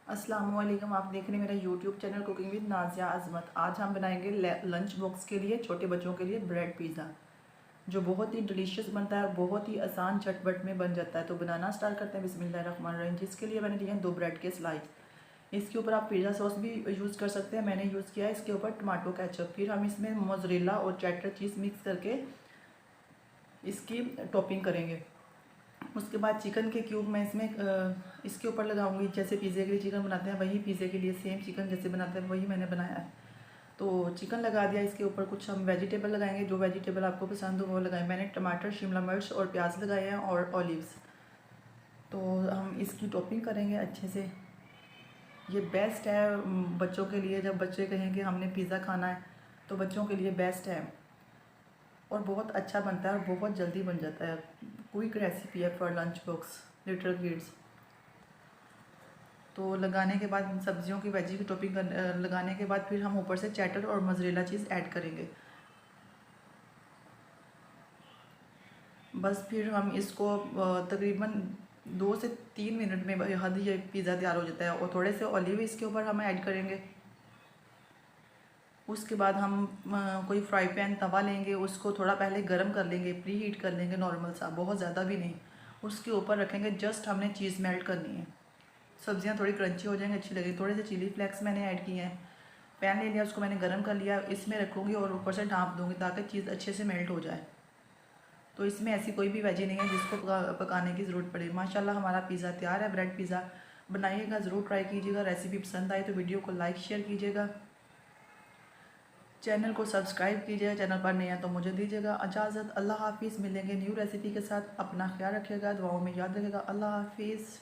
अस्सलाम वालेकुम। आप देख रहे हैं मेरा YouTube channel cooking with Nazia Azmat. आज हम बनाएंगे लंच बॉक्स के लिए, छोटे बच्चों के लिए ब्रेड पिज़्ज़ा, जो बहुत ही डिलीशियस बनता है और बहुत ही आसान झटपट में बन जाता है। तो बनाना स्टार्ट करते हैं। बिस्मिल्लाहिर्रहमानिर्रहीम। जिसके लिए मैंने लिए हैं 2 ब्रेड के स्लाइस। इसके ऊपर आप पिज़्ज़ा सॉस भी यूज़ कर सकते हैं। मैंने यूज़ किया है इसके ऊपर टमाटो केचप। फिर हम इसमें मोज़रेला और चेडर चीज़ मिक्स करके इसकी टॉपिंग करेंगे। उसके बाद चिकन के क्यूब मैं इसमें इसके ऊपर लगाऊंगी। जैसे पिज़्ज़े के लिए चिकन बनाते हैं वही पिज़्ज़े के लिए सेम चिकन जैसे बनाते हैं वही मैंने बनाया है। तो चिकन लगा दिया। इसके ऊपर कुछ हम वेजिटेबल लगाएंगे, जो वेजिटेबल आपको पसंद हो वो लगाएं। मैंने टमाटर, शिमला मिर्च और प्याज लगाए हैं और ऑलिव्स। तो हम इसकी टॉपिंग करेंगे अच्छे से। ये बेस्ट है बच्चों के लिए। जब बच्चे कहें कि हमने पिज़्ज़ा खाना है तो बच्चों के लिए बेस्ट है और बहुत अच्छा बनता है और बहुत जल्दी बन जाता है। क्विक रेसिपी है for lunch box little kids. तो लगाने के बाद सब्जियों की वेजी की टॉपिंग लगाने के बाद फिर हम ऊपर से चेडर और मोज़रेला चीज़ ऐड करेंगे। बस फिर हम इसको तकरीबन 2 से 3 मिनट में हद ये पिज़्ज़ा तैयार हो जाता है। और थोड़े से ऑलिव इसके ऊपर हम ऐड करेंगे। उसके बाद हम कोई फ्राई पैन तवा लेंगे, उसको थोड़ा पहले गरम कर लेंगे, प्री हीट कर लेंगे नॉर्मल सा, बहुत ज़्यादा भी नहीं। उसके ऊपर रखेंगे, जस्ट हमने चीज़ मेल्ट करनी है। सब्जियां थोड़ी क्रंची हो जाएंगी, अच्छी लगेगी। थोड़े से चिली फ्लेक्स मैंने ऐड किए हैं। पैन ले लिया, उसको मैंने गर्म कर लिया, इसमें रखूँगी और ऊपर से ढाँप दूँगी ताकि चीज़ अच्छे से मेल्ट हो जाए। तो इसमें ऐसी कोई भी वेजी नहीं है जिसको पकाने की ज़रूरत पड़े। माशाल्लाह हमारा पिज़्ज़ा तैयार है, ब्रेड पिज़्ज़ा। बनाइएगा, ज़रूर ट्राई कीजिएगा। रेसिपी पसंद आए तो वीडियो को लाइक शेयर कीजिएगा, चैनल को सब्सक्राइब कीजिएगा। चैनल पर नया तो मुझे दीजिएगा इजाज़त। अल्लाह हाफिज़। मिलेंगे न्यू रेसिपी के साथ। अपना ख्याल रखिएगा, दुआओं में याद रखिएगा। अल्लाह हाफिज़।